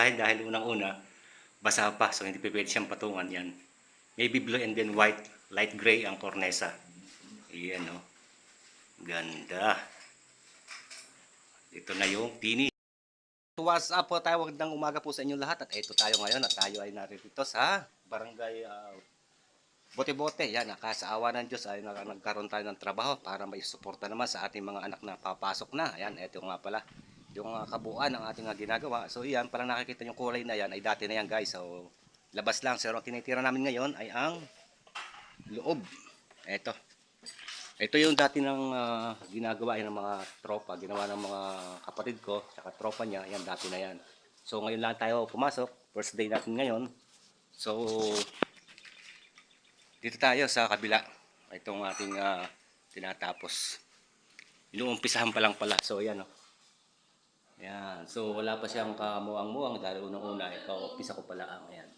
Dahil unang-una, basa pa, so hindi pwede siyang patungan yan. Navy blue and then white, light gray ang cornesa. Iyan, no? Ganda. Ito na yung finish. What's up po tayo? Magandang umaga po sa inyo lahat. At ito tayo ngayon at tayo ay narito sa barangay Bote-Bote. Yan, sa awa ng Diyos ay nagkaroon tayo ng trabaho para may suporta naman sa ating mga anak na papasok na. Ayan, ito nga pala yung kabuuan ng ating ginagawa. So yan, parang nakikita yung kulay na yan ay dati na yan guys. So labas lang. So ang tinitira namin ngayon ay ang loob. Ito yung dati ng ginagawa ng mga tropa, ginawa ng mga kapatid ko, saka tropa niya, yan dati na yan. So ngayon lang tayo pumasok, first day natin ngayon. So dito tayo sa kabila, itong ating tinatapos. Inuumpisahan pa lang pala, so yan o. Yan, so wala pa siyang kamuang-muang dahil unang-una, ipaumpisa ko pala ang ayan.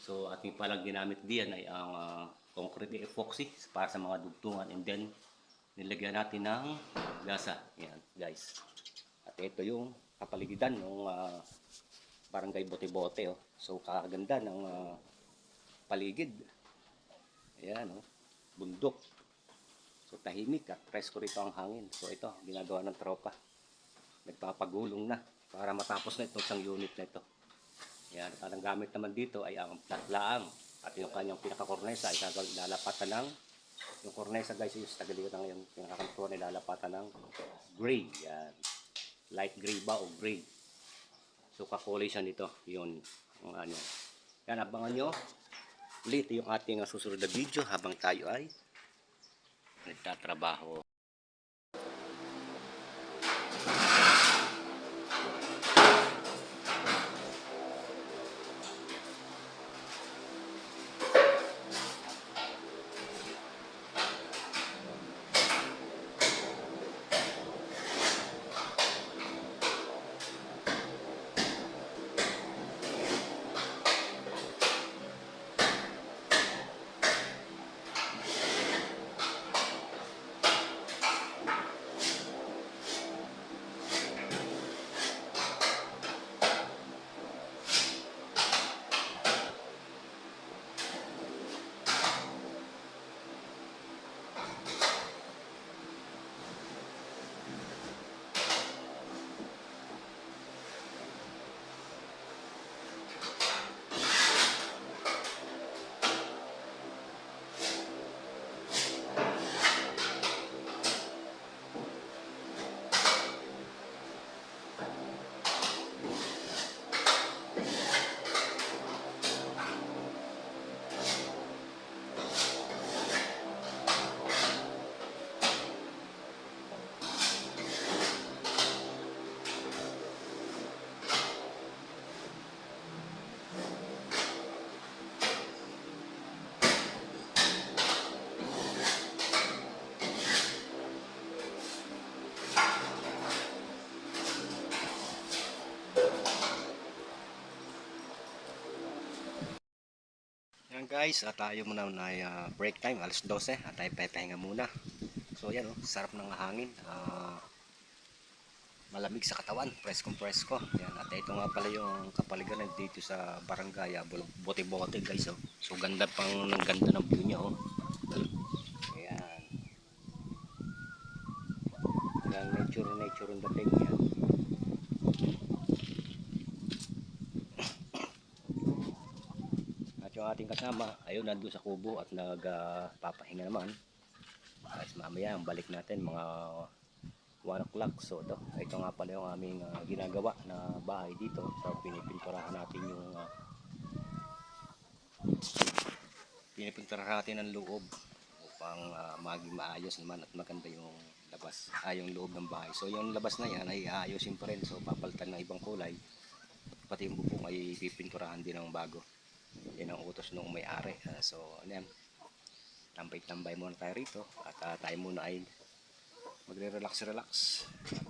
So ating palang ginamit diyan ay ang concrete epoxy para sa mga dugtungan, and then nilagyan natin ng gasa. Yan guys. At ito yung kapaligidan ng barangay Bote-Bote. Oh. So kaganda ng paligid. Ayan, oh. Bundok. So tahimik at presko rito ang hangin. So ito, ginagawa ng tropa. Nagpapagulong na para matapos na itong isang unit na ito. Yan, ang gamit naman dito ay ang platlaang at yung kanyang pinaka-kornesa ay lalapatan ng yung kornesa guys, yung tagaligot ng yung pinaka-kantuan ay lalapatan ng gray. Yan. Light gray ba o gray. So kakulay siya nito. Yun. Ang ano. Yan, abangan nyo ulit yung ating susunod na video habang tayo ay nagtatrabaho. Yan guys, at tayo muna na break time, alas 12 at tayo pahinga muna. So yan oh, sarap ng hangin. Malamig sa katawan, presko. Yan, at ito nga pala yung kapaligiran dito sa barangay Bote-Bote guys oh. So ganda ng ganda ng view niya oh. Ayan. Yan, nature ang dating yan. Yung ating kasama ayun nandun sa kubo at nagpapahinga naman. At mamaya ang balik natin mga 1 o'clock. So ito nga pala yung aming ginagawa na bahay dito. So pinipinturahan natin ang loob upang maging maayos naman at maganda yung labas, yung loob ng bahay. So yung labas na yan ay aayusin pa rin. So papalitan ng ibang kulay. Pati yung bubong ay pipinturahan din ng bago. Yan ang utos nung may-ari. So ano yan, tambay-tambay muna tayo rito at tayo muna ay magre-relax at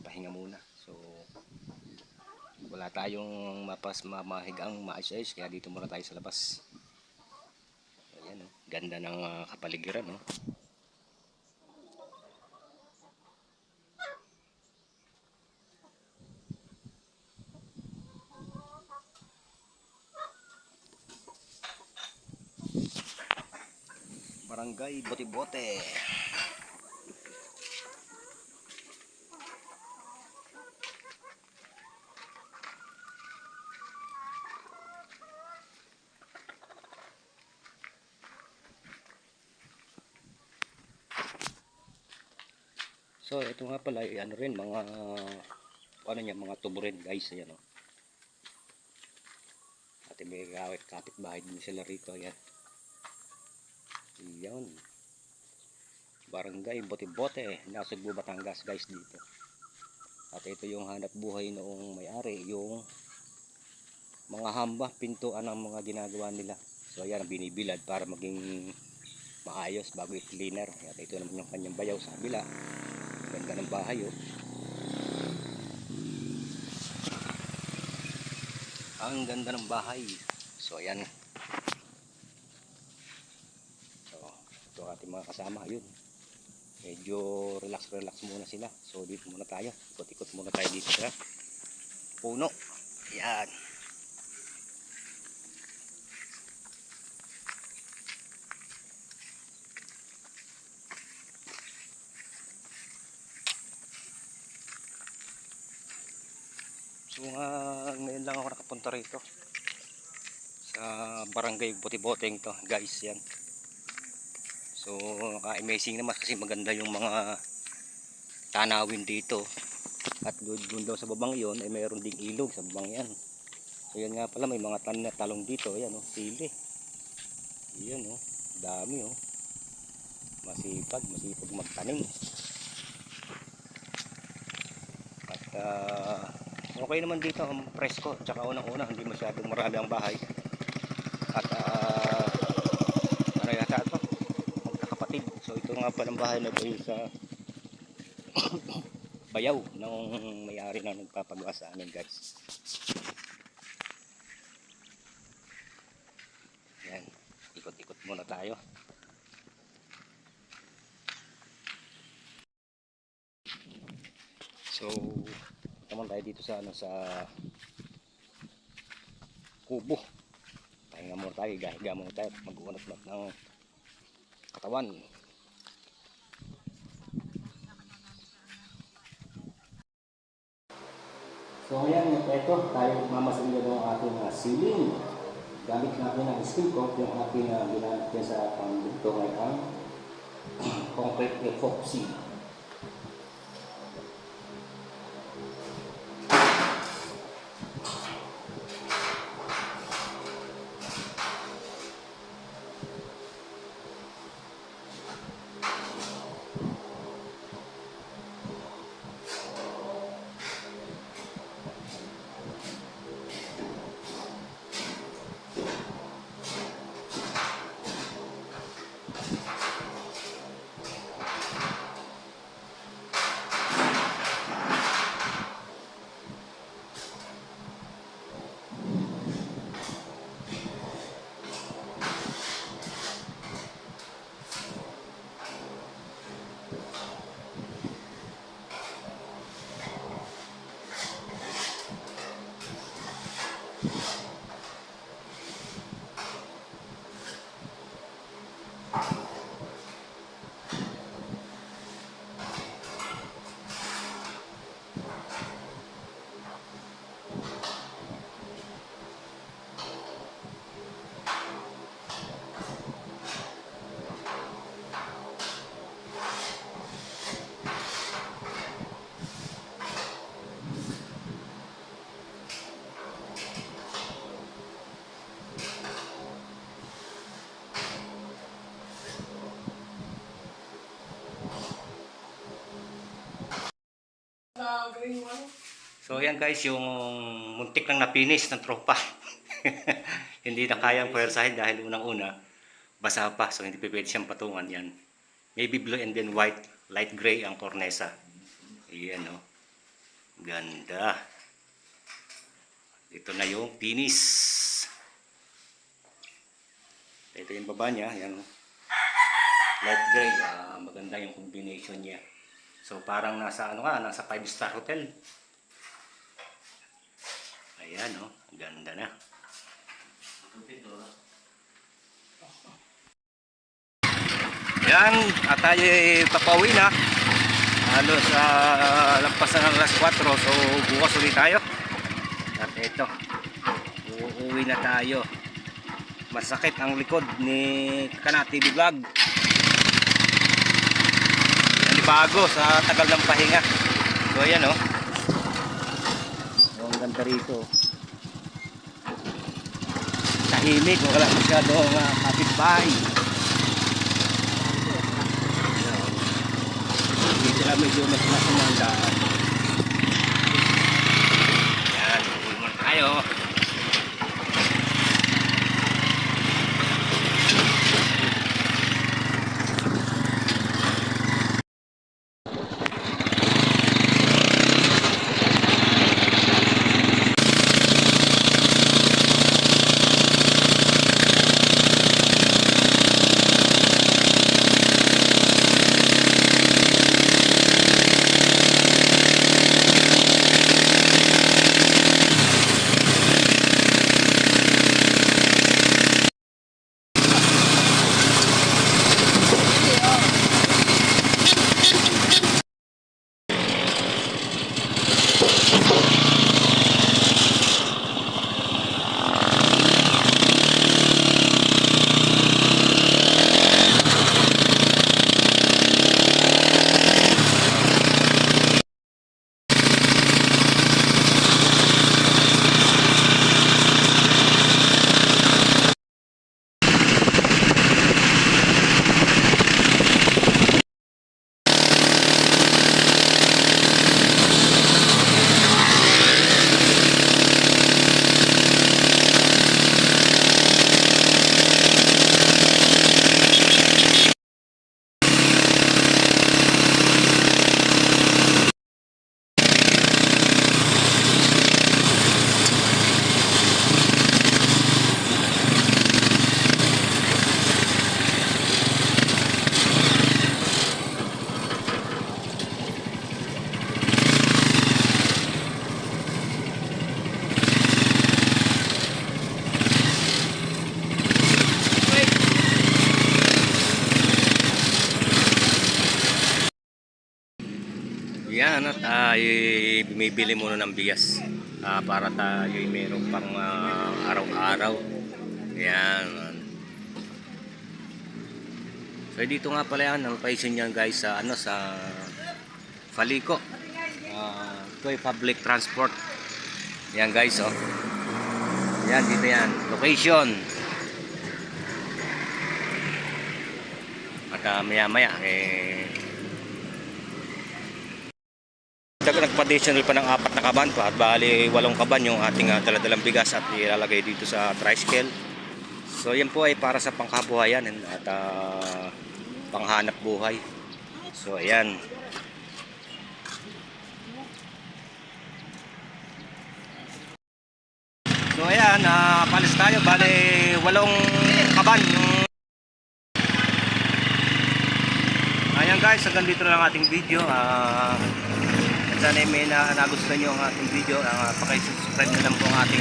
pahinga muna. So wala tayong mahigang maayos-ayos kaya dito muna tayo sa labas. Ayan, oh. Ganda ng kapaligiran oh. Barangay Bote-Bote. So ito nga pala ay ano rin mga ano niya, mga tubo rin guys, ayan o. At may kapit-bahay din sila rito, ayan. Ayan. Barangay Bote-Bote, Nasugbu, Batangas guys dito. At ito yung hanap buhay noong may-ari, yung mga hamba, pintuan ang mga ginagawa nila. So ayan, binibilad para maging maayos bago i-cleaner. At ito naman yung kanyang bayaw sa kabila. Ganda ng bahay oh. Ang ganda ng bahay. So ayan. So ito ating mga kasama, yun. Medyo relax muna sila. So dito muna tayo. Ikot-ikot muna tayo dito sa puno. Ayan. So ngayon lang ako nakapunta rito sa Barangay Bote-Boteng to guys, yan. So ka-amazing naman kasi maganda yung mga tanawin dito. At doon daw sa babang yon ay mayroon ding ilog sa babang yan. So yan nga pala, may mga tanim na talong dito. Ayan oh, sili. Ayan oh, dami oh. Masipag magtanim. At okay naman dito, presko. Tsaka unang-una hindi masyadong marami ang bahay. At ano yata ito, magkakapatid. So ito nga palang bahay na ito sa bayaw ng may-ari na nagpapagawa sa amin guys. Yan, ikot-ikot muna tayo. So naman tayo dito sa sa kubo. Pahinga muna tayo, higa muna tayo, mag-uunat-unat ng katawan. So ayan, ito tayo mamasin ng ating ceiling. Gamit natin ang steel coat, yung ating ginamit yan sa pangdugtong ay ang concrete epoxy. So yan guys, yung muntik lang napinis ng tropa. Hindi na kayang puwersahin dahil unang-una basa pa, so hindi pwede siyang patungan yan. Navy blue and then white, light gray ang kornesa. Ayan oh. Ganda. Ito na yung finish. Ito yung baba niya, yan. Light gray, maganda yung combination niya. So parang nasa ano nga, nasa 5-star hotel. Ayan oh, ganda na. Yan, at tayo papauwi na. Halos lampas na ng alas 4, so bukas ulit tayo. At ito, uuwi na tayo. Masakit ang likod ni Kana TV Vlog. Bago sa tagal ng pahinga. So ayan oh. Ang ganda rito. Tahimik, wala masyadong kapitbahay. Dito lang medyo mas masamandaan. Yan, uwi muna tayo. Yan at bumibili muna ng bigas para tayo mayroong pang araw-araw. Yan. So dito nga pala yan ang location niyan guys sa sa Falico. Ito ay public transport. Yan guys oh. Yan dito yan, location. At maya-maya nagpa-additional pa ng 4 na kaban pa at bali 8 kaban yung ating daladalang bigas at ilalagay dito sa tricycle. So yan po ay para sa pangkabuhayan at panghanap buhay. So ayan. So ayan, palis tayo bali 8 kaban yung. Ayan guys, hanggang dito na lang ating video. Sana may nagustuhan nyo ang ating video. Pakisubscribe na lang po ang ating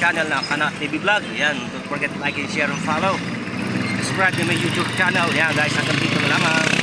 channel na Kana TV Vlog. Yan, don't forget to like and share and follow. Subscribe to my YouTube channel. Yan guys, hanggang dito na lamang.